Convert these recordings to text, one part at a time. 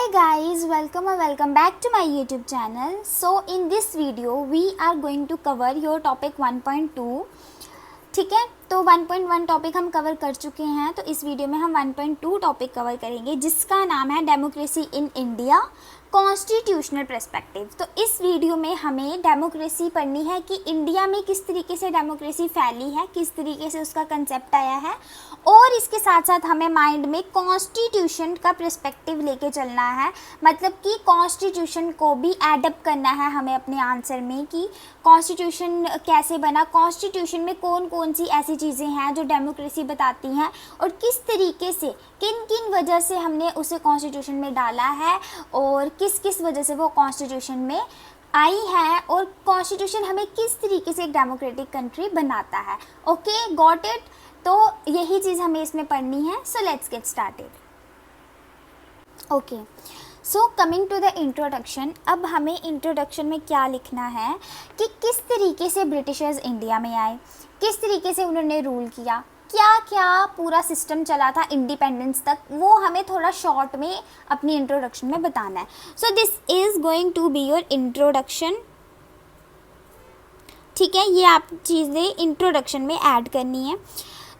Hi guys, welcome or welcome back to my YouTube channel. So in this video we are going to cover your topic 1.2. ठीक है, तो 1.1 topic हम cover कर चुके हैं, तो इस वीडियो में हम 1.2 टॉपिक कवर करेंगे जिसका नाम है democracy in India constitutional perspective. तो इस वीडियो में हमें डेमोक्रेसी पढ़नी है कि इंडिया में किस तरीके से डेमोक्रेसी फैली है, किस तरीके से उसका कंसेप्ट आया है, और इसके साथ साथ हमें माइंड में कॉन्स्टिट्यूशन का पर्सपेक्टिव लेके चलना है। मतलब कि कॉन्स्टिट्यूशन को भी एडप्ट करना है हमें अपने आंसर में कि कॉन्स्टिट्यूशन कैसे बना, कॉन्स्टिट्यूशन में कौन कौन सी ऐसी चीज़ें हैं जो डेमोक्रेसी बताती हैं और किस तरीके से किन किन वजह से हमने उसे कॉन्स्टिट्यूशन में डाला है और किस किस वजह से वो कॉन्स्टिट्यूशन में आई है और कॉन्स्टिट्यूशन हमें किस तरीके से एक डेमोक्रेटिक कंट्री बनाता है। Okay, got it. तो यही चीज़ हमें इसमें पढ़नी है। So let's get started. Okay, so coming to the introduction. अब हमें इंट्रोडक्शन में क्या लिखना है कि किस तरीके से ब्रिटिशर्स इंडिया में आए, किस तरीके से उन्होंने रूल किया, क्या क्या पूरा सिस्टम चला था इंडिपेंडेंस तक, वो हमें थोड़ा शॉर्ट में अपनी इंट्रोडक्शन में बताना है। So this is going to be your introduction. ठीक है, ये आप चीज़ें इंट्रोडक्शन में ऐड करनी है।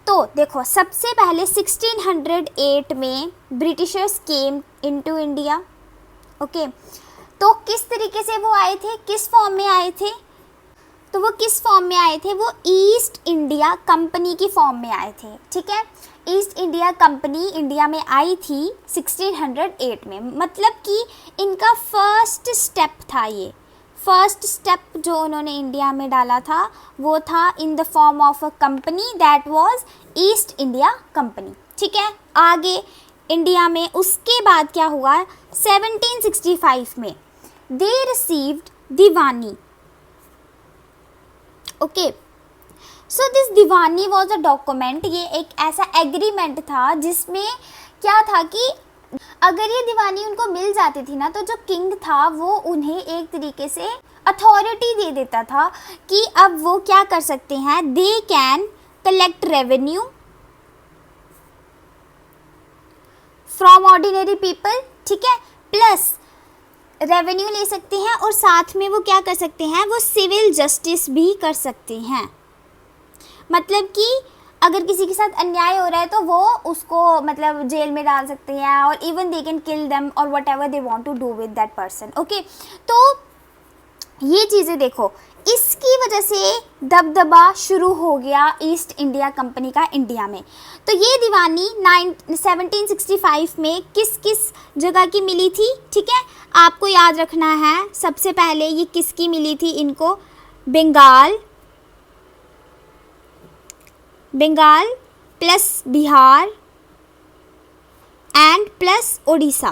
तो देखो, सबसे पहले 1608 में Britishers came into India. Okay, तो किस तरीके से वो आए थे, किस फॉर्म में आए थे, तो वो किस फॉर्म में आए थे, वो ईस्ट इंडिया कंपनी की फॉर्म में आए थे। ठीक है, ईस्ट इंडिया कंपनी इंडिया में आई थी 1608 में। मतलब कि इनका फर्स्ट स्टेप था, ये फर्स्ट स्टेप जो उन्होंने इंडिया में डाला था वो था in the form of a company that was east India company. ठीक है, आगे इंडिया में उसके बाद क्या हुआ, 1765 में they received Deewani. Okay, so this Deewani was a document. ये एक ऐसा एग्रीमेंट था जिसमें क्या था कि अगर ये दीवानी उनको मिल जाती थी ना, तो जो किंग था वो उन्हें एक तरीके से अथॉरिटी दे देता था कि अब वो क्या कर सकते हैं, they can collect revenue from ordinary people. ठीक है, प्लस रेवेन्यू ले सकते हैं और साथ में वो क्या कर सकते हैं, वो सिविल जस्टिस भी कर सकते हैं। मतलब कि अगर किसी के साथ अन्याय हो रहा है तो वो उसको मतलब जेल में डाल सकते हैं और even they can kill them और whatever they want to do with that person. Okay, तो ये चीज़ें देखो, इसकी वजह से दबदबा शुरू हो गया ईस्ट इंडिया कंपनी का इंडिया में। तो ये दीवानी 1765 में किस किस जगह की मिली थी, ठीक है, आपको याद रखना है। सबसे पहले ये किसकी मिली थी इनको, Bengal plus Bihar and plus Odisha.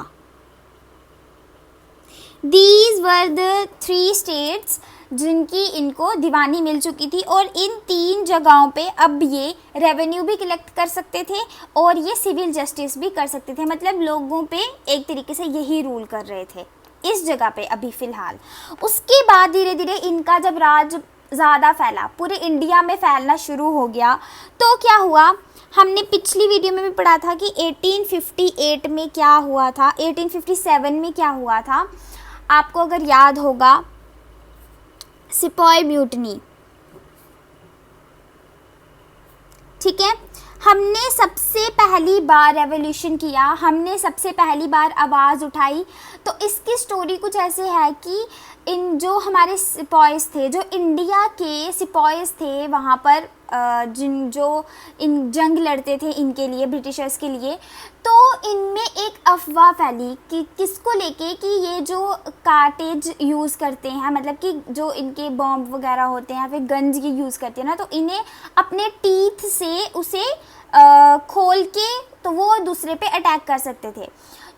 These were the 3 states जिनकी इनको दीवानी मिल चुकी थी और इन 3 जगहों पे अब ये रेवेन्यू भी कलेक्ट कर सकते थे और ये सिविल जस्टिस भी कर सकते थे। मतलब लोगों पे एक तरीके से यही रूल कर रहे थे इस जगह पे अभी फ़िलहाल। उसके बाद धीरे धीरे इनका जब राज ज़्यादा फैला, पूरे इंडिया में फैलना शुरू हो गया, तो क्या हुआ, हमने पिछली वीडियो में भी पढ़ा था कि 1858 में क्या हुआ था, 1857 में क्या हुआ था, आपको अगर याद होगा, सिपाही म्यूटनी। ठीक है, हमने सबसे पहली बार रेवोल्यूशन किया, हमने सबसे पहली बार आवाज़ उठाई। तो इसकी स्टोरी कुछ ऐसे है कि इन जो हमारे सिपाहीज़ थे, जो इंडिया के सिपाहीज़ थे वहाँ पर जो इन जंग लड़ते थे इनके लिए, ब्रिटिशर्स के लिए, तो इनमें एक अफवाह फैली कि किसको लेके कि ये जो कार्टेज यूज़ करते हैं, मतलब कि जो इनके बॉम्ब वगैरह होते हैं, फिर गन्स ये यूज़ करते हैं ना, तो इन्हें अपने टीथ से उसे खोल के तो वो दूसरे पे अटैक कर सकते थे।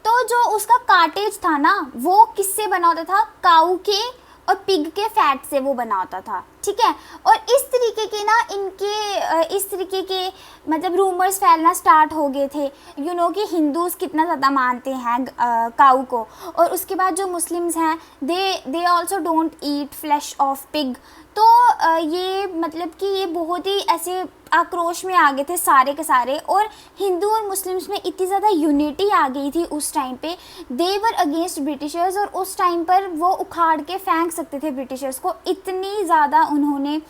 तो जो उसका कार्टेज था ना, वो किससे बना होता था, काऊ के और पिग के फैट से वो बना होता था। ठीक है। और इस तरीके के ना इस तरीके के मतलब रूमर्स फैलना स्टार्ट हो गए थे, कि हिंदूज़ कितना ज़्यादा मानते हैं काऊ को, और उसके बाद जो मुस्लिम्स हैं they also don't eat flash of pig. तो ये मतलब कि ये बहुत ही ऐसे आक्रोश में आ गए थे सारे के सारे, और हिंदू और मुस्लिम्स में इतनी ज़्यादा यूनिटी आ गई थी उस टाइम पे, दे वर अगेंस्ट ब्रिटिशर्स, और उस टाइम पर वो उखाड़ के फेंक सकते थे ब्रिटिशर्स को, इतनी ज़्यादा उन्होंने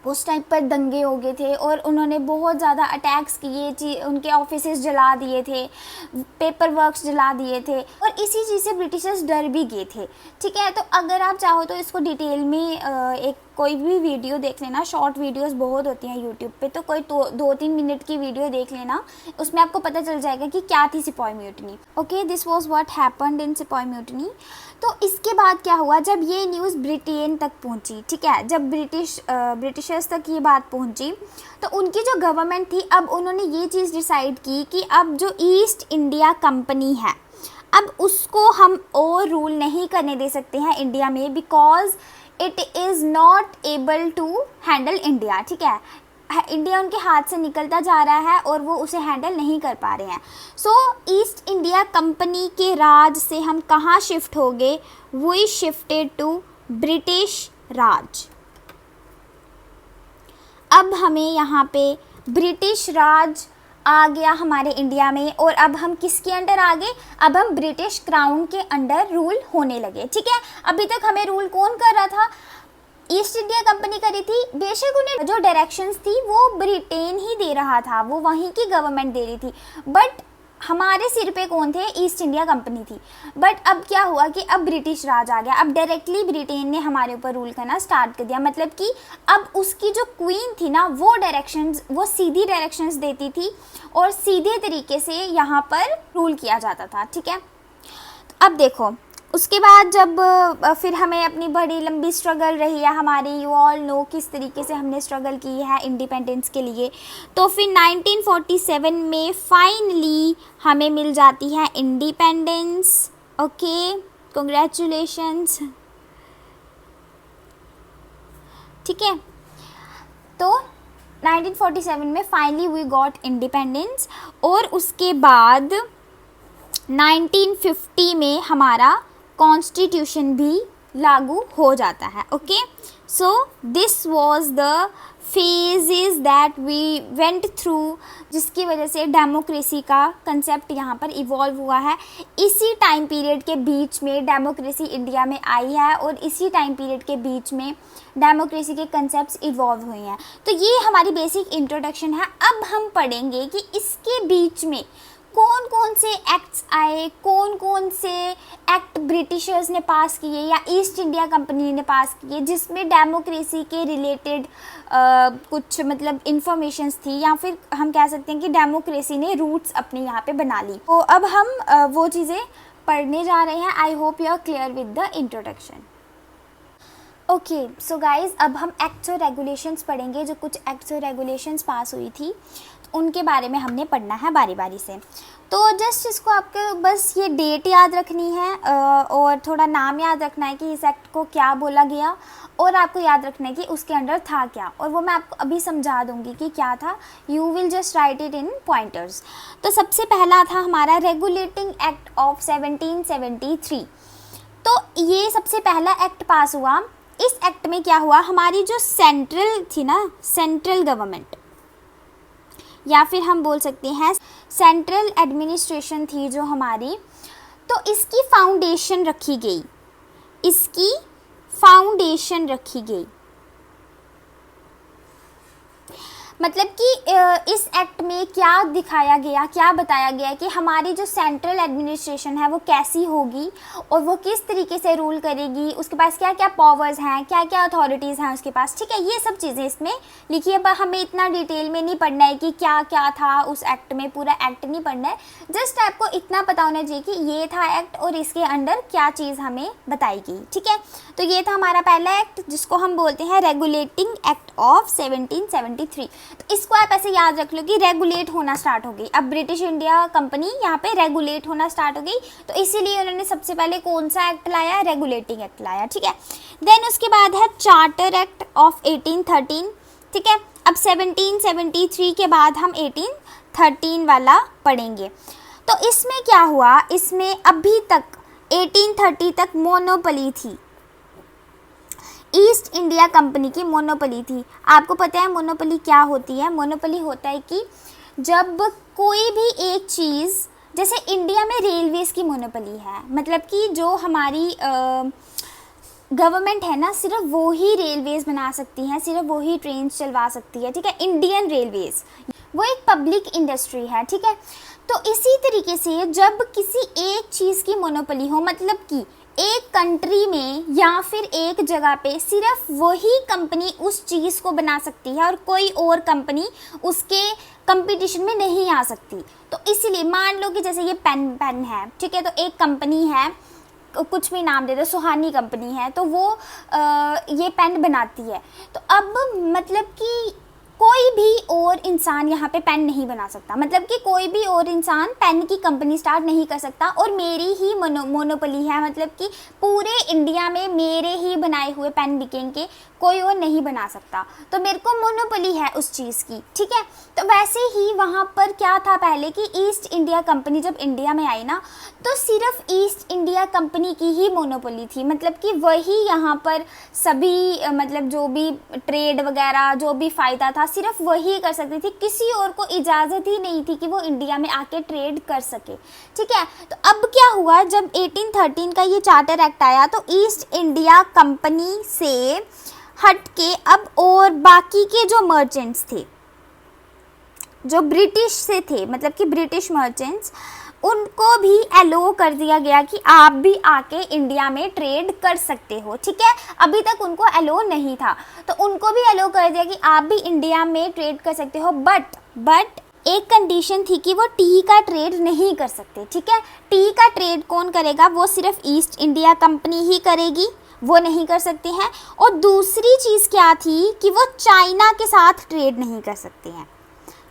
उस टाइम पर दंगे हो गए थे, और उन्होंने बहुत ज़्यादा अटैक्स किए, उनके ऑफिसेस जला दिए थे, पेपर वर्क्स जला दिए थे, और इसी चीज़ से ब्रिटिशर्स डर भी गए थे, ठीक है। तो अगर आप चाहो तो इसको डिटेल में एक कोई भी वीडियो देख लेना, शॉर्ट वीडियोस बहुत होती हैं यूट्यूब पे, तो कोई 2-3 मिनट की वीडियो देख लेना, उसमें आपको पता चल जाएगा कि क्या थी सिपाही mutiny. Okay, this was what happened in सिपाही म्यूटनी। तो इसके बाद क्या हुआ, जब ये न्यूज़ ब्रिटेन तक पहुंची, ठीक है, जब ब्रिटिशर्स तक ये बात पहुंची, तो उनकी जो गवर्नमेंट थी, अब उन्होंने ये चीज़ डिसाइड की कि अब जो ईस्ट इंडिया कंपनी है, अब उसको हम और रूल नहीं करने दे सकते हैं इंडिया में, because it is not able to handle India, ठीक है। इंडिया उनके हाथ से निकलता जा रहा है और वो उसे हैंडल नहीं कर पा रहे हैं। सो ईस्ट इंडिया कंपनी के राज से हम कहाँ शिफ्ट हो गए, वी शिफ्टेड टू ब्रिटिश राज। अब हमें यहाँ पे ब्रिटिश राज आ गया हमारे इंडिया में, और अब हम किसके अंडर आ गए, अब हम ब्रिटिश क्राउन के अंडर रूल होने लगे, ठीक है। अभी तक हमें रूल कौन कर रहा था, ईस्ट इंडिया कंपनी करी थी, बेशक उन्हें जो डायरेक्शंस थी वो ब्रिटेन ही दे रहा था, वो वहीं की गवर्नमेंट दे रही थी, बट हमारे सिर पे कौन थे, ईस्ट इंडिया कंपनी थी। बट अब क्या हुआ कि अब ब्रिटिश राज आ गया, अब डायरेक्टली ब्रिटेन ने हमारे ऊपर रूल करना स्टार्ट कर दिया, मतलब कि अब उसकी जो क्वीन थी ना, वो सीधी डायरेक्शंस देती थी और सीधे तरीके से यहाँ पर रूल किया जाता था, ठीक है। अब देखो, उसके बाद जब फिर हमें अपनी बड़ी लंबी स्ट्रगल रही है हमारी, यू ऑल नो किस तरीके से हमने स्ट्रगल की है इंडिपेंडेंस के लिए। तो फिर 1947 में फाइनली हमें मिल जाती है इंडिपेंडेंस। ओके, कंग्रेचुलेशंस, ठीक है। तो 1947 में फाइनली वी गॉट इंडिपेंडेंस, और उसके बाद 1950 में हमारा कॉन्स्टिट्यूशन भी लागू हो जाता है। Okay, so this was the phases that we went through, जिसकी वजह से डेमोक्रेसी का कंसेप्ट यहाँ पर इवॉल्व हुआ है। इसी टाइम पीरियड के बीच में डेमोक्रेसी इंडिया में आई है, और इसी टाइम पीरियड के बीच में डेमोक्रेसी के कंसेप्ट्स इवॉल्व हुए हैं। तो ये हमारी बेसिक इंट्रोडक्शन है। अब हम पढ़ेंगे कि इसके बीच में कौन कौन से एक्ट्स आए, कौन कौन से एक्ट ब्रिटिशर्स ने पास किए या ईस्ट इंडिया कंपनी ने पास किए, जिसमें डेमोक्रेसी के रिलेटेड कुछ मतलब इंफॉर्मेशंस थी, या फिर हम कह सकते हैं कि डेमोक्रेसी ने रूट्स अपने यहाँ पे बना ली। तो अब हम वो चीज़ें पढ़ने जा रहे हैं। I hope you are clear with the introduction. Okay, so guys, अब हम एक्ट्स और रेगुलेशंस पढ़ेंगे। जो कुछ एक्ट्स और रेगुलेशंस पास हुई थी उनके बारे में हमने पढ़ना है बारी बारी से। तो जस्ट इसको आपको बस ये डेट याद रखनी है, और थोड़ा नाम याद रखना है कि इस एक्ट को क्या बोला गया, और आपको याद रखना है कि उसके अंडर था क्या, और वो मैं आपको अभी समझा दूंगी कि क्या था। You will just right it in pointers. तो सबसे पहला था हमारा रेगुलेटिंग एक्ट ऑफ 1773। तो ये सबसे पहला एक्ट पास हुआ। इस एक्ट में क्या हुआ, हमारी जो सेंट्रल थी ना, सेंट्रल गवर्नमेंट, या फिर हम बोल सकते हैं सेंट्रल एडमिनिस्ट्रेशन थी जो हमारी, तो इसकी फाउंडेशन रखी गई, इसकी फाउंडेशन रखी गई। मतलब कि इस एक्ट में क्या दिखाया गया, क्या बताया गया कि हमारी जो सेंट्रल एडमिनिस्ट्रेशन है वो कैसी होगी और वो किस तरीके से रूल करेगी, उसके पास क्या क्या पावर्स हैं, क्या क्या अथॉरिटीज़ हैं उसके पास, ठीक है। ये सब चीज़ें इसमें लिखी है, पर हमें इतना डिटेल में नहीं पढ़ना है कि क्या क्या था उस एक्ट में, पूरा एक्ट नहीं पढ़ना है। जस्ट आपको इतना पता होना चाहिए कि ये था एक्ट और इसके अंडर क्या चीज़ हमें बताई गई, ठीक है। तो ये था हमारा पहला एक्ट, जिसको हम बोलते हैं रेगुलेटिंग एक्ट ऑफ 1773। तो इसको आप ऐसे याद रख लो कि रेगुलेट होना स्टार्ट हो गई। अब ब्रिटिश इंडिया कंपनी यहाँ पे रेगुलेट होना स्टार्ट हो गई, तो इसीलिए उन्होंने सबसे पहले कौन सा एक्ट लाया, रेगुलेटिंग एक्ट लाया, ठीक है। देन उसके बाद है चार्टर एक्ट ऑफ 1813, ठीक है। अब 1773 के बाद हम 1813 वाला पढ़ेंगे। तो इसमें क्या हुआ, इसमें अभी तक 1830 तक मोनोपोली थी, ईस्ट इंडिया कंपनी की मोनोपोली थी। आपको पता है मोनोपोली क्या होती है? मोनोपोली होता है कि जब कोई भी एक चीज़, जैसे इंडिया में रेलवेज़ की मोनोपोली है, मतलब कि जो हमारी गवर्नमेंट है ना, सिर्फ वो ही रेलवेज़ बना सकती हैं, सिर्फ वो ही ट्रेन चलवा सकती है, ठीक है। इंडियन रेलवेज़ वो एक पब्लिक इंडस्ट्री है, ठीक है। तो इसी तरीके से जब किसी एक चीज़ की मोनोपोली हो, मतलब कि एक कंट्री में या फिर एक जगह पे सिर्फ वही कंपनी उस चीज़ को बना सकती है और कोई और कंपनी उसके कंपटीशन में नहीं आ सकती। तो इसलिए मान लो कि जैसे ये पेन है, ठीक है, तो एक कंपनी है, कुछ भी नाम दे दो, सुहानी कंपनी है, तो वो ये पेन बनाती है। तो अब मतलब कि कोई भी और इंसान यहाँ पे पेन नहीं बना सकता, मतलब कि कोई भी और इंसान पेन की कंपनी स्टार्ट नहीं कर सकता और मेरी ही मोनोपोली है, मतलब कि पूरे इंडिया में मेरे ही बनाए हुए पेन बिकेंगे, कोई और नहीं बना सकता। तो मेरे को मोनोपोली है उस चीज़ की, ठीक है। तो वैसे ही वहाँ पर क्या था पहले कि ईस्ट इंडिया कंपनी जब इंडिया में आई ना, तो सिर्फ ईस्ट इंडिया कंपनी की ही मोनोपोली थी, मतलब कि वही यहाँ पर सभी मतलब जो भी ट्रेड वगैरह जो भी फ़ायदा था सिर्फ वही कर सकती थी, किसी और को इजाज़त ही नहीं थी कि वो इंडिया में आके ट्रेड कर सके, ठीक है। तो अब क्या हुआ, जब 1813 का ये चार्टर एक्ट आया तो ईस्ट इंडिया कंपनी से हट के अब और बाकी के जो मर्चेंट्स थे, जो ब्रिटिश से थे, मतलब कि ब्रिटिश मर्चेंट्स, उनको भी अलो कर दिया गया कि आप भी आके इंडिया में ट्रेड कर सकते हो, ठीक है। अभी तक उनको अलो नहीं था, तो उनको भी अलो कर दिया कि आप भी इंडिया में ट्रेड कर सकते हो, बट एक कंडीशन थी कि वो टी का ट्रेड नहीं कर सकते, ठीक है। टी का ट्रेड कौन करेगा, वो सिर्फ ईस्ट इंडिया कंपनी ही करेगी, वो नहीं कर सकते हैं। और दूसरी चीज़ क्या थी कि वो चाइना के साथ ट्रेड नहीं कर सकते हैं।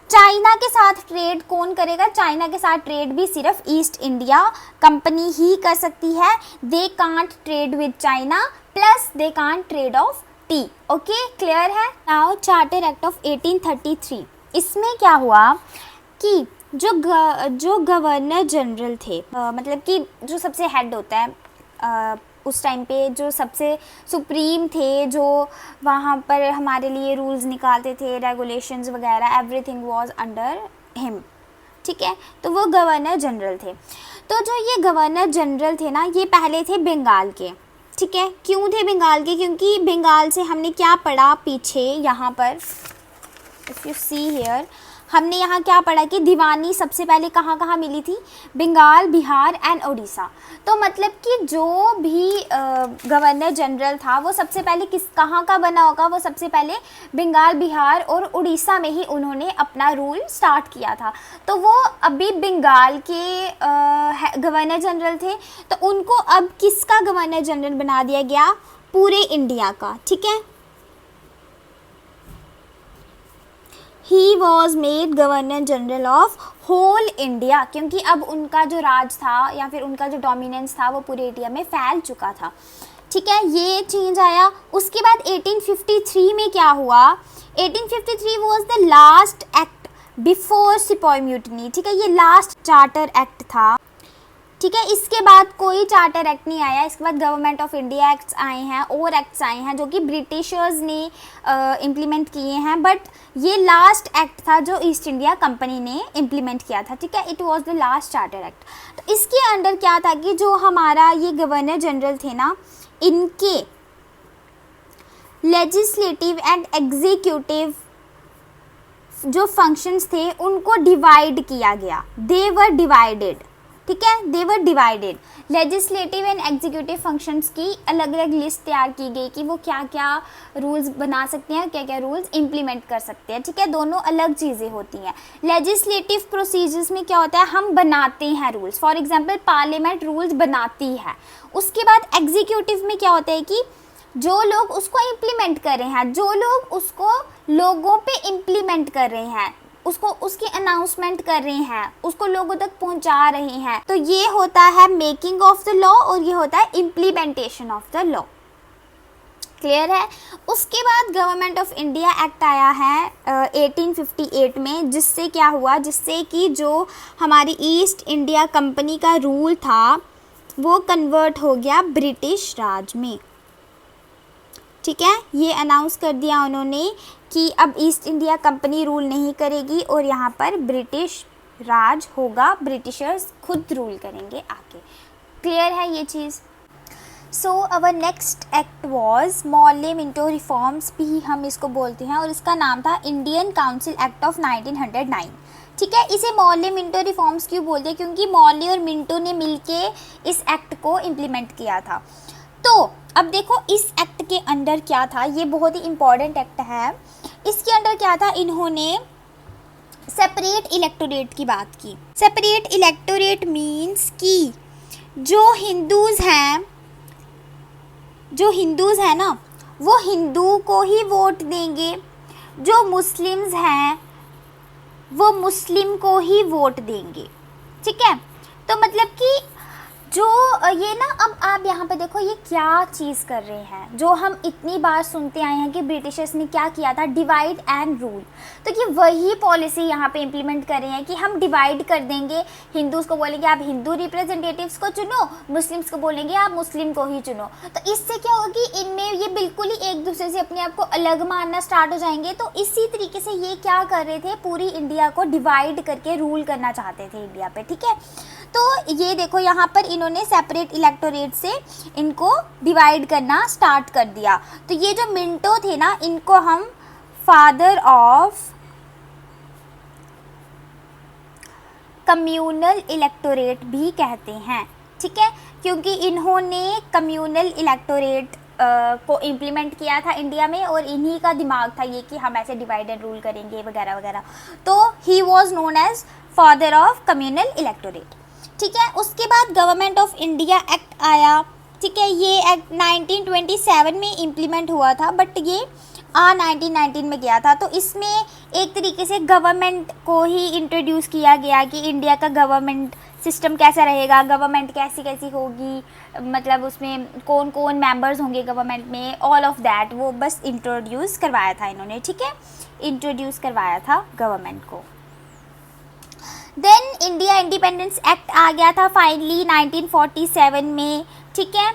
चाइना के साथ ट्रेड कौन करेगा, चाइना के साथ ट्रेड भी सिर्फ ईस्ट इंडिया कंपनी ही कर सकती है। They can't trade with China plus they can't trade off T. Okay, clear है। नाउ चार्टर एक्ट ऑफ 1833, इसमें क्या हुआ कि जो गवर्नर जनरल थे, मतलब कि जो सबसे हेड होता है उस टाइम पे, जो सबसे सुप्रीम थे, जो वहाँ पर हमारे लिए रूल्स निकालते थे, रेगुलेशंस वगैरह, एवरीथिंग वाज अंडर हिम, ठीक है। तो वो गवर्नर जनरल थे। तो जो ये गवर्नर जनरल थे ना, ये पहले थे बंगाल के, ठीक है। क्यों थे बंगाल के, क्योंकि बंगाल से हमने क्या पढ़ा पीछे यहाँ पर, इफ़ यू सी हियर, हमने यहाँ क्या पढ़ा कि दीवानी सबसे पहले कहाँ कहाँ मिली थी, बंगाल, बिहार एंड उड़ीसा। तो मतलब कि जो भी गवर्नर जनरल था वो सबसे पहले कहाँ का बना होगा, वो सबसे पहले बंगाल, बिहार और उड़ीसा में ही उन्होंने अपना रूल स्टार्ट किया था। तो वो अभी बंगाल के गवर्नर जनरल थे, तो उनको अब किसका गवर्नर जनरल बना दिया गया, पूरे इंडिया का, ठीक है। He was made governor general of whole India, क्योंकि अब उनका जो राज था या फिर उनका जो डोमिनेंस था वो पूरे इंडिया में फैल चुका था, ठीक है। ये चेंज आया। उसके बाद 1853 में क्या हुआ, 1853 was the last act before sepoy mutiny, ठीक है। ये लास्ट चार्टर एक्ट था, ठीक है। इसके बाद कोई चार्टर एक्ट नहीं आया। इसके बाद गवर्नमेंट ऑफ इंडिया एक्ट्स आए हैं और एक्ट्स आए हैं जो कि ब्रिटिशर्स ने इम्प्लीमेंट किए हैं, बट ये लास्ट एक्ट था जो ईस्ट इंडिया कंपनी ने इम्प्लीमेंट किया था, ठीक है। It was the last charter act. तो इसके अंडर क्या था कि जो हमारा ये गवर्नर जनरल थे ना, इनके लेजिस्लेटिव एंड एग्जीक्यूटिव जो फंक्शंस थे उनको डिवाइड किया गया, दे वर डिवाइडेड, ठीक है। They were divided. Legislative and executive functions की अलग अलग लिस्ट तैयार की गई कि वो क्या क्या रूल्स बना सकते हैं, क्या क्या रूल्स इम्प्लीमेंट कर सकते हैं, ठीक है। दोनों अलग चीज़ें होती हैं। लेजिस्लेटिव प्रोसीजर्स में क्या होता है, हम बनाते हैं rules, for example parliament rules बनाती है। उसके बाद एग्जीक्यूटिव में क्या होता है कि जो लोग उसको इम्प्लीमेंट कर रहे हैं, जो लोग उसको लोगों पे इम्प्लीमेंट कर रहे हैं, उसको उसकी अनाउंसमेंट कर रहे हैं, उसको लोगों तक पहुंचा रहे हैं। तो ये होता है मेकिंग ऑफ द लॉ और ये होता है implementation of the law. Clear है। उसके बाद गवर्नमेंट ऑफ इंडिया एक्ट आया है 1858 में, जिससे क्या हुआ, जिससे कि जो हमारी ईस्ट इंडिया कंपनी का रूल था वो कन्वर्ट हो गया ब्रिटिश राज में। ठीक है, ये अनाउंस कर दिया उन्होंने कि अब ईस्ट इंडिया कंपनी रूल नहीं करेगी और यहाँ पर ब्रिटिश राज होगा, ब्रिटिशर्स खुद रूल करेंगे आके। क्लियर है ये चीज़। So our next act was Morley Minto reforms भी हम इसको बोलते हैं, और इसका नाम था इंडियन काउंसिल एक्ट ऑफ 1909। ठीक है, इसे मॉर्ले मिंटो रिफॉर्म्स क्यों बोलते हैं, क्योंकि मॉर्ले और मिंटो ने मिलके इस एक्ट को इम्प्लीमेंट किया था। तो अब देखो इस एक्ट के अंदर क्या था, ये बहुत ही इम्पॉर्टेंट एक्ट है। इसके अंदर क्या था, इन्होंने सेपरेट इलेक्टोरेट की बात की। सेपरेट इलेक्टोरेट मीन्स कि जो हिंदूज़ हैं ना, वो हिंदू को ही वोट देंगे, जो मुस्लिम्स हैं वो मुस्लिम को ही वोट देंगे। ठीक है, तो मतलब कि जो ये ना, अब आप यहाँ पे देखो ये क्या चीज़ कर रहे हैं, जो हम इतनी बार सुनते आए हैं कि ब्रिटिशर्स ने क्या किया था, डिवाइड एंड रूल। तो ये वही पॉलिसी यहाँ पे इम्प्लीमेंट कर रहे हैं कि हम डिवाइड कर देंगे, हिंदूज़ को बोलेंगे आप हिंदू रिप्रेजेंटेटिव्स को चुनो, मुस्लिम्स को बोलेंगे आप मुस्लिम को ही चुनो। तो इससे क्या होगा कि इनमें ये बिल्कुल ही एक दूसरे से अपने आप को अलग मानना स्टार्ट हो जाएंगे। तो इसी तरीके से ये क्या कर रहे थे, पूरी इंडिया को डिवाइड करके रूल करना चाहते थे इंडिया पे। ठीक है, तो ये देखो यहाँ पर इन्होंने सेपरेट इलेक्टोरेट से इनको डिवाइड करना स्टार्ट कर दिया। तो ये जो मिंटो थे ना, इनको हम फादर ऑफ कम्यूनल इलेक्टोरेट भी कहते हैं। ठीक है, क्योंकि इन्होंने कम्यूनल इलेक्टोरेट को इम्प्लीमेंट किया था इंडिया में, और इन्हीं का दिमाग था ये कि हम ऐसे डिवाइड एंड रूल करेंगे वगैरह वगैरह। तो he was known as father of communal electorate. ठीक है, उसके बाद गवर्नमेंट ऑफ इंडिया एक्ट आया। ठीक है, ये एक्ट 1927 में इम्प्लीमेंट हुआ था, बट ये 1919 में गया था। तो इसमें एक तरीके से गवर्नमेंट को ही इंट्रोड्यूस किया गया कि इंडिया का गवर्नमेंट सिस्टम कैसा रहेगा, गवर्नमेंट कैसी कैसी होगी, मतलब उसमें कौन कौन मेंबर्स होंगे गवर्नमेंट में, ऑल ऑफ दैट वो बस इंट्रोड्यूस करवाया था इन्होंने। ठीक है, इंट्रोड्यूस करवाया था गवर्नमेंट को। देन इंडिया इंडिपेंडेंस एक्ट आ गया था फाइनली 1947 में। ठीक है,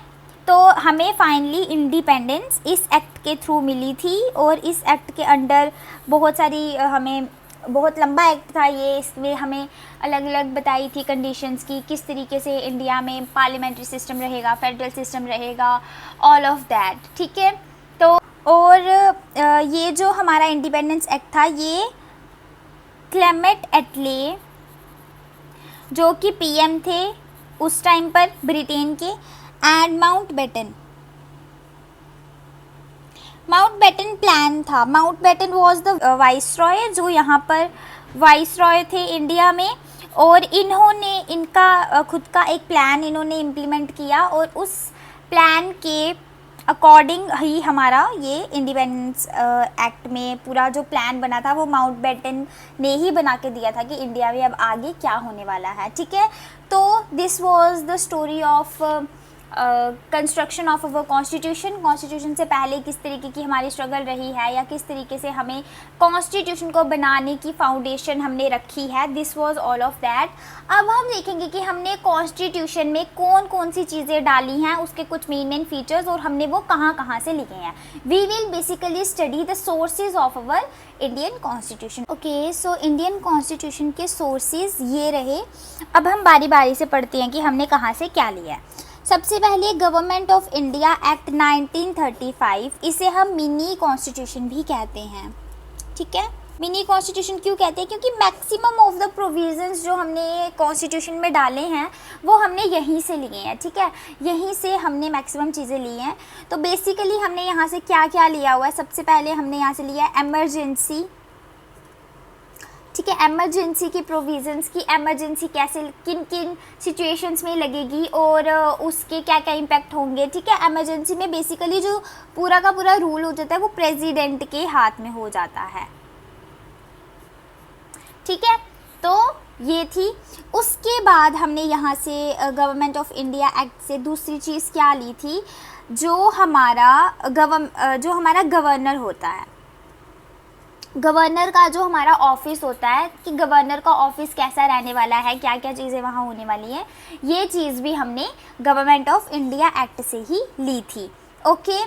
तो हमें फाइनली इंडिपेंडेंस इस एक्ट के थ्रू मिली थी, और इस एक्ट के अंडर बहुत सारी हमें, बहुत लंबा एक्ट था ये, इसमें हमें अलग अलग बताई थी कंडीशंस की, किस तरीके से इंडिया में पार्लियामेंट्री सिस्टम रहेगा, फेडरल सिस्टम रहेगा, ऑल ऑफ दैट। ठीक है, तो और ये जो हमारा इंडिपेंडेंस एक्ट था, ये क्लेमेंट एटले जो कि पीएम थे उस टाइम पर ब्रिटेन के, एंड माउंटबेटन प्लान था। माउंटबेटन वाज द वाइसरॉय, जो यहाँ पर वाइसरॉय थे इंडिया में, और इन्होंने इनका खुद का एक प्लान इन्होंने इम्प्लीमेंट किया, और उस प्लान के अकॉर्डिंग ही हमारा ये इंडिपेंडेंस एक्ट में पूरा जो प्लान बना था वो माउंटबेटन ने ही बना के दिया था कि इंडिया में अब आगे क्या होने वाला है। ठीक है, तो this was the story of construction of our constitution से पहले किस तरीके की हमारी स्ट्रगल रही है, या किस तरीके से हमें कॉन्स्टिट्यूशन को बनाने की फाउंडेशन हमने रखी है। This was all of that. अब हम देखेंगे कि हमने कॉन्स्टिट्यूशन में कौन कौन सी चीज़ें डाली हैं, उसके कुछ मेन फीचर्स, और हमने वो कहाँ कहाँ से लिखे हैं। We will basically study the sources of our Indian constitution. Okay, so Indian constitution के सोर्सेज ये रहे। अब हम बारी बारी से पढ़ते हैं कि हमने कहाँ से क्या लिया है। सबसे पहले गवर्नमेंट ऑफ इंडिया एक्ट 1935, इसे हम मिनी कॉन्स्टिट्यूशन भी कहते हैं। ठीक है, मिनी कॉन्स्टिट्यूशन क्यों कहते हैं, क्योंकि मैक्सिमम ऑफ द प्रोविजंस जो हमने कॉन्स्टिट्यूशन में डाले हैं वो हमने यहीं से लिए हैं। ठीक है, यहीं से हमने मैक्सिमम चीज़ें ली हैं। तो बेसिकली हमने यहाँ से क्या क्या लिया हुआ है, सबसे पहले हमने यहाँ से लिया है एमरजेंसी। ठीक है, एमरजेंसी की प्रोविजंस की एमरजेंसी कैसे किन किन सिचुएशंस में लगेगी और उसके क्या क्या इम्पैक्ट होंगे। ठीक है, एमरजेंसी में बेसिकली जो पूरा का पूरा रूल हो जाता है वो प्रेसिडेंट के हाथ में हो जाता है। ठीक है, तो ये थी। उसके बाद हमने यहाँ से गवर्नमेंट ऑफ इंडिया एक्ट से दूसरी चीज़ क्या ली थी, जो हमारा गवर्नर होता है, गवर्नर का जो हमारा ऑफिस होता है कि गवर्नर का ऑफिस कैसा रहने वाला है, क्या क्या चीज़ें वहाँ होने वाली हैं, ये चीज़ भी हमने गवर्नमेंट ऑफ इंडिया एक्ट से ही ली थी। Okay,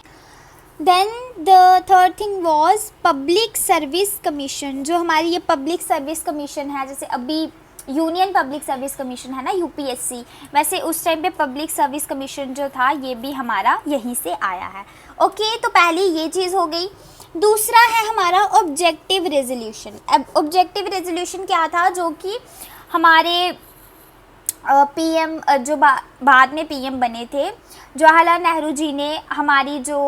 then the third thing was public service commission. जो हमारी ये पब्लिक सर्विस कमीशन है, जैसे अभी यूनियन पब्लिक सर्विस कमीशन है ना, यूपीएससी, वैसे उस टाइम पे पब्लिक सर्विस कमीशन जो था ये भी हमारा यहीं से आया है। ओके, तो पहली ये चीज़ हो गई। दूसरा है हमारा ऑब्जेक्टिव रेजोल्यूशन। अब ऑब्जेक्टिव रेजोल्यूशन क्या था, जो कि हमारे पीएम जो बाद में पीएम बने थे जवाहरलाल नेहरू जी ने हमारी जो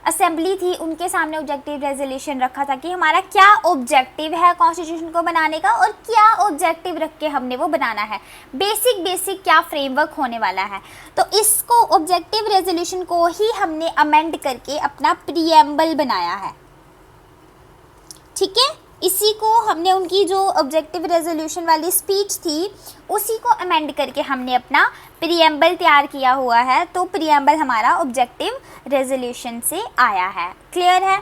असेंबली थी उनके सामने ऑब्जेक्टिव रेजोल्यूशन रखा था कि हमारा क्या ऑब्जेक्टिव है कॉन्स्टिट्यूशन को बनाने का और क्या ऑब्जेक्टिव रख के हमने वो बनाना है, बेसिक क्या फ्रेमवर्क होने वाला है। तो इसको ऑब्जेक्टिव रेजोल्यूशन को ही हमने अमेंड करके अपना प्रीएम्बल बनाया है। ठीक है, इसी को हमने उनकी जो ऑब्जेक्टिव रेजोल्यूशन वाली स्पीच थी उसी को अमेंड करके हमने अपना प्रीएम्बल तैयार किया हुआ है। तो प्रीएम्बल हमारा ऑब्जेक्टिव रेजोल्यूशन से आया है। क्लियर है।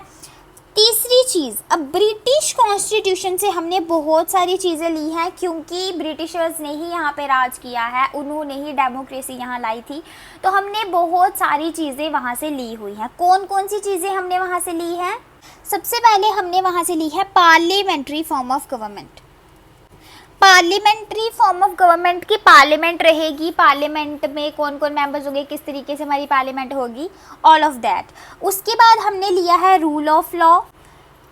तीसरी चीज़, अब ब्रिटिश कॉन्स्टिट्यूशन से हमने बहुत सारी चीज़ें ली हैं क्योंकि ब्रिटिशर्स ने ही यहाँ पे राज किया है, उन्होंने ही डेमोक्रेसी यहाँ लाई थी, तो हमने बहुत सारी चीज़ें वहाँ से ली हुई हैं। कौन कौन सी चीज़ें हमने वहाँ से ली हैं? सबसे पहले हमने वहाँ से ली है parliamentary form of government. Parliamentary form of government की पार्लियामेंट रहेगी, पार्लियामेंट में कौन कौन मेंबर्स होंगे, किस तरीके से हमारी पार्लियामेंट होगी, ऑल ऑफ दैट। उसके बाद हमने लिया है रूल ऑफ लॉ,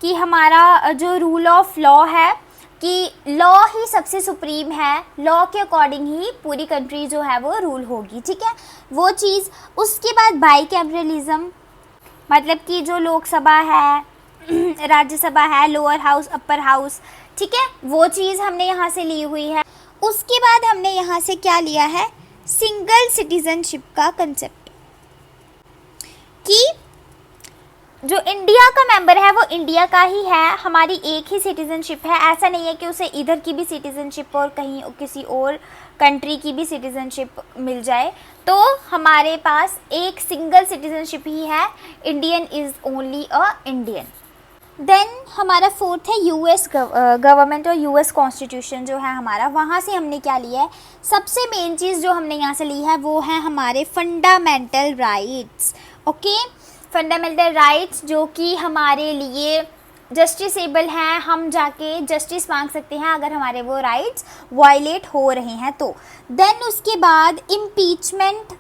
कि हमारा जो रूल ऑफ लॉ है कि लॉ ही सबसे सुप्रीम है, लॉ के अकॉर्डिंग ही पूरी कंट्री जो है वो रूल होगी। ठीक है, वो चीज़। उसके बाद बाइकैमरलिज्म, मतलब कि जो लोकसभा है, राज्यसभा है, लोअर हाउस, अपर हाउस, ठीक है, वो चीज़ हमने यहाँ से ली हुई है। उसके बाद हमने यहाँ से क्या लिया है, सिंगल सिटीजनशिप का कंसेप्ट, कि जो इंडिया का मेंबर है वो इंडिया का ही है, हमारी एक ही सिटीजनशिप है। ऐसा नहीं है कि उसे इधर की भी सिटीजनशिप और कहीं किसी और कंट्री की भी सिटीजनशिप मिल जाए, तो हमारे पास एक सिंगल सिटीजनशिप ही है, Indian is only a Indian. Then हमारा फोर्थ है यूएस गवर्नमेंट और यूएस कॉन्स्टिट्यूशन जो है हमारा, वहाँ से हमने क्या लिया है, सबसे मेन चीज़ जो हमने यहाँ से ली है वो है हमारे fundamental rights. Okay, fundamental rights जो कि हमारे लिए जस्टिसेबल हैं, हम जाके जस्टिस मांग सकते हैं अगर हमारे वो राइट्स वायलेट हो रहे हैं तो। देन उसके बाद इम्पीचमेंट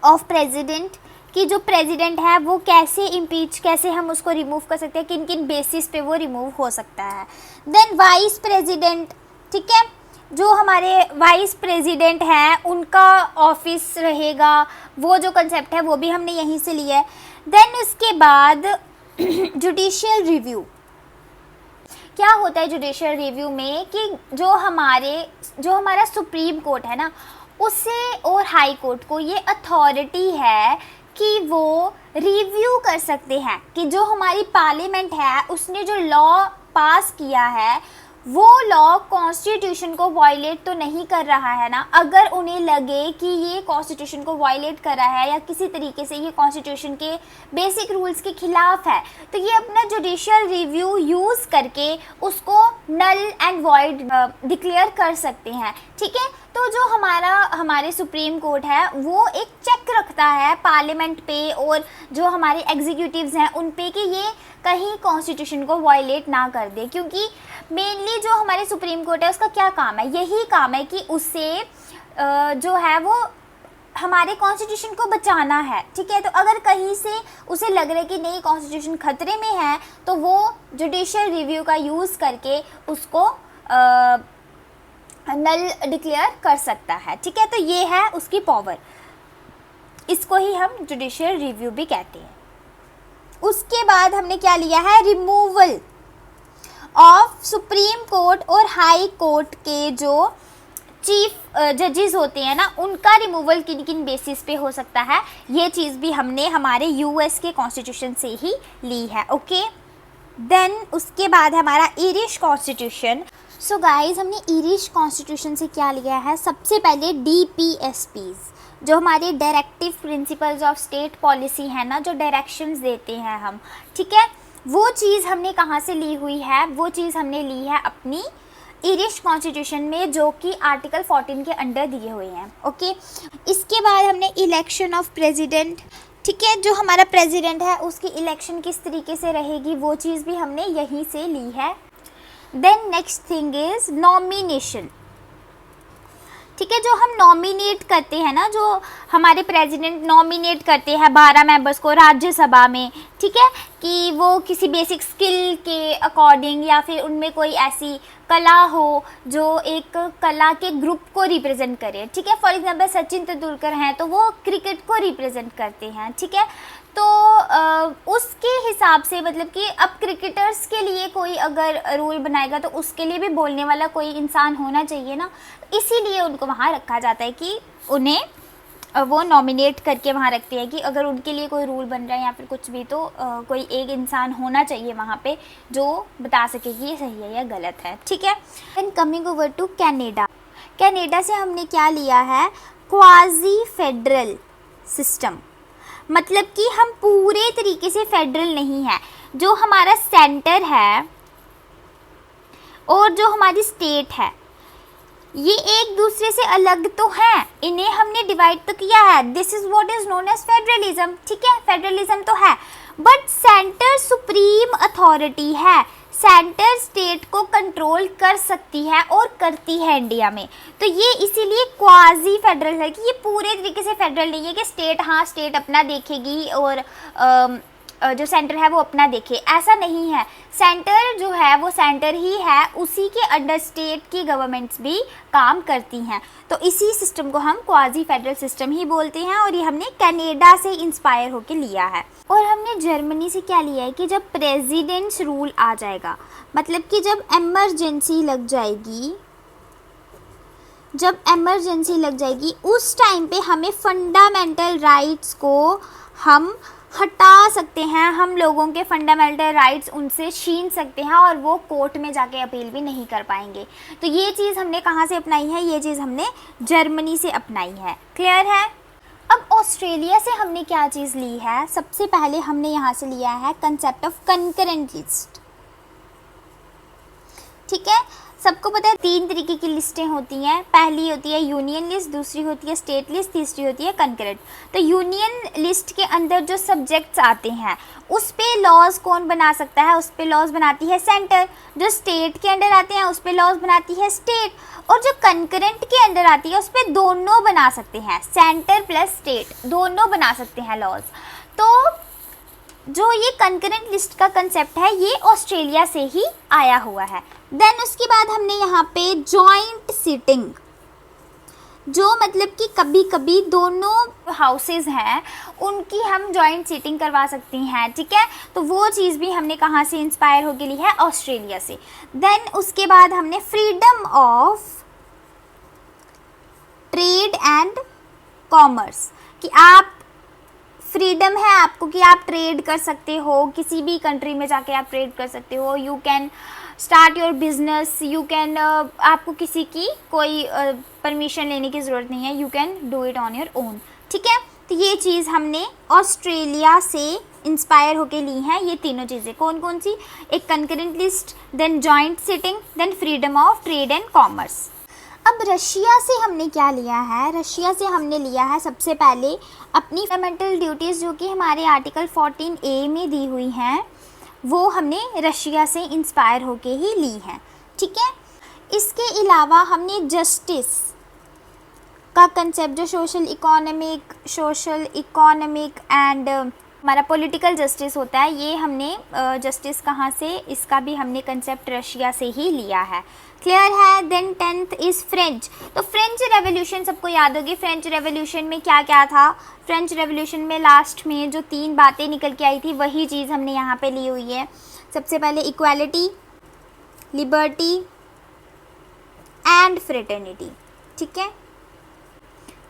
ऑफ प्रेसिडेंट, कि जो प्रेसिडेंट है वो कैसे हम उसको रिमूव कर सकते हैं, किन किन बेसिस पे वो रिमूव हो सकता है। देन वाइस प्रेसिडेंट, ठीक है, जो हमारे वाइस प्रेसिडेंट हैं उनका ऑफिस रहेगा, वो जो कंसेप्ट है वो भी हमने यहीं से लिया है। देन उसके बाद जुडिशियल रिव्यू, क्या होता है जुडिशियल रिव्यू में, कि जो हमारा सुप्रीम कोर्ट है ना, उसे और हाई कोर्ट को ये अथॉरिटी है कि वो रिव्यू कर सकते हैं कि जो हमारी पार्लियामेंट है उसने जो लॉ पास किया है वो लॉ कॉन्स्टिट्यूशन को वायलेट तो नहीं कर रहा है ना। अगर उन्हें लगे कि ये कॉन्स्टिट्यूशन को वायलेट कर रहा है या किसी तरीके से ये कॉन्स्टिट्यूशन के बेसिक रूल्स के खिलाफ है, तो ये अपना जुडिशियल रिव्यू यूज़ करके उसको नल एंड वॉइड डिक्लेयर कर सकते हैं। ठीक है, तो जो हमारे सुप्रीम कोर्ट है वो एक चेक रखता है पार्लियामेंट पे और जो हमारे एग्जीक्यूटिव्स हैं उन पे कि ये कहीं कॉन्स्टिट्यूशन को वायलेट ना कर दे, क्योंकि मेनली जो हमारे सुप्रीम कोर्ट है उसका क्या काम है, यही काम है कि उसे जो है वो हमारे कॉन्स्टिट्यूशन को बचाना है। ठीक है, तो अगर कहीं से उसे लग रहा है कि नहीं कॉन्स्टिट्यूशन खतरे में है तो वो जुडिशियल रिव्यू का यूज़ करके उसको नल डिक्लेयर कर सकता है। ठीक है, तो ये है उसकी पावर, इसको ही हम जुडिशियल रिव्यू भी कहते हैं। उसके बाद हमने क्या लिया है, रिमूवल ऑफ सुप्रीम कोर्ट और हाई कोर्ट के जो चीफ जजेस होते हैं ना, उनका रिमूवल किन किन बेसिस पे हो सकता है, ये चीज़ भी हमने हमारे यूएस के कॉन्स्टिट्यूशन से ही ली है। ओके, देन उसके बाद हमारा ईरिश कॉन्स्टिट्यूशन। सो गाइज, हमने ईरिश कॉन्स्टिट्यूशन से क्या लिया है, सबसे पहले DPSPs, जो हमारे directive principles of state policy है ना, जो डायरेक्शंस देते हैं हम, ठीक है, वो चीज़ हमने कहाँ से ली हुई है, वो चीज़ हमने ली है अपनी ईरिश कॉन्स्टिट्यूशन में, जो कि आर्टिकल 14 के अंडर दिए हुए हैं। ओके, इसके बाद हमने इलेक्शन ऑफ प्रेसिडेंट, ठीक है, जो हमारा प्रेसिडेंट है उसकी इलेक्शन किस तरीके से रहेगी, वो चीज़ भी हमने यहीं से ली है। Then next thing is nomination, ठीक है, जो हम नॉमिनेट करते हैं ना, जो हमारे प्रेसिडेंट नॉमिनेट करते हैं 12 मेंबर्स को राज्यसभा में, ठीक है, कि वो किसी बेसिक स्किल के अकॉर्डिंग या फिर उनमें कोई ऐसी कला हो जो एक कला के ग्रुप को रिप्रेजेंट करे, ठीक है। फॉर एग्जांपल सचिन तेंदुलकर हैं तो वो क्रिकेट को रिप्रेजेंट करते हैं, ठीक है। तो उसके हिसाब से मतलब कि अब क्रिकेटर्स के लिए कोई अगर रूल बनाएगा तो उसके लिए भी बोलने वाला कोई इंसान होना चाहिए ना, इसीलिए उनको वहाँ रखा जाता है कि उन्हें वो नॉमिनेट करके वहाँ रखते हैं कि अगर उनके लिए कोई रूल बन रहा है या फिर कुछ भी, तो कोई एक इंसान होना चाहिए वहाँ पे जो बता सके कि ये सही है या गलत है, ठीक है। Then coming over to Canada. Canada से हमने क्या लिया है, क्वाजी फेडरल सिस्टम, मतलब कि हम पूरे तरीके से फेडरल नहीं है, जो हमारा सेंटर है और जो हमारी स्टेट है ये एक दूसरे से अलग तो हैं, इन्हें हमने डिवाइड तो किया है, this is what is known as federalism, ठीक है, फेडरलिज्म तो है, बट सेंटर सुप्रीम अथॉरिटी है, सेंटर स्टेट को कंट्रोल कर सकती है और करती है इंडिया में, तो ये इसीलिए क्वाजी फेडरल है कि ये पूरे तरीके से फेडरल नहीं है कि स्टेट, हाँ स्टेट अपना देखेगी और जो सेंटर है वो अपना देखे, ऐसा नहीं है। सेंटर जो है वो सेंटर ही है, उसी के अंडर स्टेट की गवर्नमेंट्स भी काम करती हैं, तो इसी सिस्टम को हम क्वाजी फेडरल सिस्टम ही बोलते हैं और ये हमने कनाडा से इंस्पायर होकर लिया है। और हमने जर्मनी से क्या लिया है कि जब प्रेसिडेंट्स रूल आ जाएगा, मतलब कि जब एमरजेंसी लग जाएगी, जब एमरजेंसी लग जाएगी उस टाइम पे हमें फंडामेंटल राइट्स को हम हटा सकते हैं, हम लोगों के फंडामेंटल राइट्स उनसे छीन सकते हैं और वो कोर्ट में जाके अपील भी नहीं कर पाएंगे। तो ये चीज़ हमने कहाँ से अपनाई है, ये चीज़ हमने जर्मनी से अपनाई है। क्लियर है। अब ऑस्ट्रेलिया से हमने क्या चीज़ ली है, सबसे पहले हमने यहाँ से लिया है कंसेप्ट ऑफ कंकरेंट लिस्ट, ठीक है। सबको पता है 3 तरीके की लिस्टें होती हैं, पहली होती है यूनियन लिस्ट, दूसरी होती है स्टेट लिस्ट, तीसरी होती है कंकरेंट। तो यूनियन लिस्ट के अंदर जो सब्जेक्ट्स आते हैं उस पे लॉज कौन बना सकता है, उस पे लॉज बनाती है सेंटर, जो स्टेट के अंडर आते हैं उस पे लॉज बनाती है स्टेट, और जो कंकरेंट के अंदर आती है उस पे दोनों बना सकते हैं, सेंटर प्लस स्टेट दोनों बना सकते हैं लॉज। तो जो ये कंकरेंट लिस्ट का कंसेप्ट है ये ऑस्ट्रेलिया से ही आया हुआ है। देन उसके बाद हमने यहाँ पे जॉइंट सीटिंग, जो मतलब कि कभी कभी दोनों हाउसेस हैं उनकी हम जॉइंट सीटिंग करवा सकती हैं, ठीक है। तो वो चीज़ भी हमने कहाँ से इंस्पायर होकर ली है, ऑस्ट्रेलिया से। देन उसके बाद हमने freedom of trade and commerce, कि आप फ्रीडम है आपको कि आप ट्रेड कर सकते हो, किसी भी कंट्री में जाके आप ट्रेड कर सकते हो, you can start your business, you can आपको किसी की कोई परमिशन लेने की ज़रूरत नहीं है, you can do it on your own, ठीक है। तो ये चीज़ हमने ऑस्ट्रेलिया से इंस्पायर होके ली हैं, ये तीनों चीज़ें कौन कौन सी, एक concurrent list, then joint sitting, then freedom of trade and commerce. अब रशिया से हमने क्या लिया है, रशिया से हमने लिया है सबसे पहले अपनी फंडामेंटल ड्यूटीज़ जो कि हमारे आर्टिकल 14A में दी हुई हैं, वो हमने रशिया से इंस्पायर होके ही ली हैं, ठीक है। इसके अलावा हमने जस्टिस का कंसेप्ट, जो सोशल इकोनॉमिक एंड हमारा पॉलिटिकल जस्टिस होता है, ये हमने जस्टिस कहाँ से, इसका भी हमने कंसेप्ट रशिया से ही लिया है। क्लियर है। Then 10th is French. तो फ्रेंच रेवोल्यूशन सबको याद होगी, फ्रेंच रेवोल्यूशन में क्या क्या था, फ्रेंच रेवोल्यूशन में लास्ट में जो 3 बातें निकल के आई थी वही चीज़ हमने यहाँ पे ली हुई है। सबसे पहले इक्वालिटी, लिबर्टी एंड फ्रेटर्निटी। ठीक है,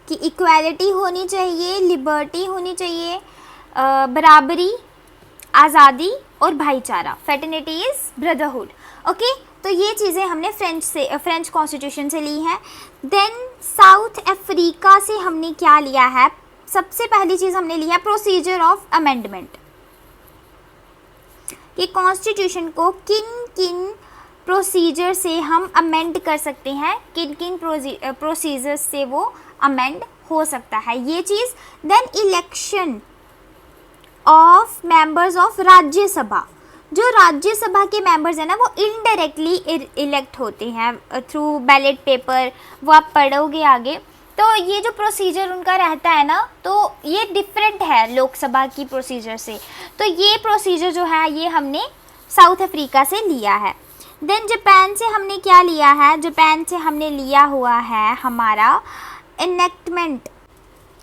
कि इक्वालिटी होनी चाहिए, लिबर्टी होनी चाहिए, बराबरी, आज़ादी और भाईचारा। Fraternity is brotherhood. ओके, तो ये चीज़ें हमने फ्रेंच कॉन्स्टिट्यूशन से ली हैं। देन साउथ अफ्रीका से हमने क्या लिया है? सबसे पहली चीज़ हमने ली है प्रोसीजर ऑफ अमेंडमेंट, कि कॉन्स्टिट्यूशन को किन किन प्रोसीजर से हम अमेंड कर सकते हैं, किन किन प्रोसीजर से वो अमेंड हो सकता है, ये चीज़। Then election of members of Rajya Sabha, जो राज्यसभा के मेंबर्स हैं ना वो इनडायरेक्टली इलेक्ट होते हैं थ्रू बैलेट पेपर, वो आप पढ़ोगे आगे। तो ये जो प्रोसीजर उनका रहता है ना, तो ये डिफरेंट है लोकसभा की प्रोसीजर से। तो ये प्रोसीजर जो है ये हमने साउथ अफ्रीका से लिया है। देन जापान से हमने क्या लिया है? जापान से हमने लिया हुआ है हमारा इनेक्टमेंट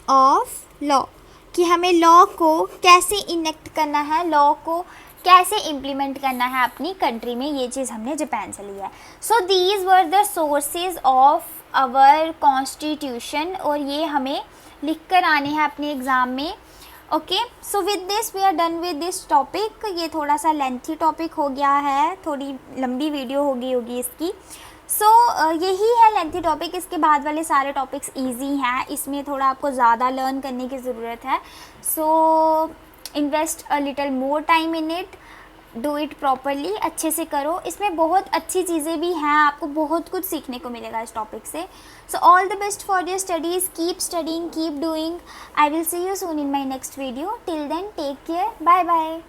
ऑफ लॉ, कि हमें लॉ को कैसे इनेक्ट करना है, लॉ को कैसे इम्प्लीमेंट करना है अपनी कंट्री में, ये चीज़ हमने जापान से लिया है। So these were the sources of our constitution, और ये हमें लिख कर आने हैं अपने एग्ज़ाम में। Okay, so with this we are done with this topic. ये थोड़ा सा लेंथी टॉपिक हो गया है, थोड़ी लंबी वीडियो होगी इसकी। सो यही है लेंथी टॉपिक। इसके बाद वाले सारे टॉपिक्स इजी हैं, इसमें थोड़ा आपको ज़्यादा लर्न करने की ज़रूरत है। So invest a little more time in it, do it properly, अच्छे से करो। इसमें बहुत अच्छी चीज़ें भी हैं, आपको बहुत कुछ सीखने को मिलेगा इस टॉपिक से। So all the best for your studies, keep studying, keep doing. I will see you soon in my next video. Till then take care, bye bye.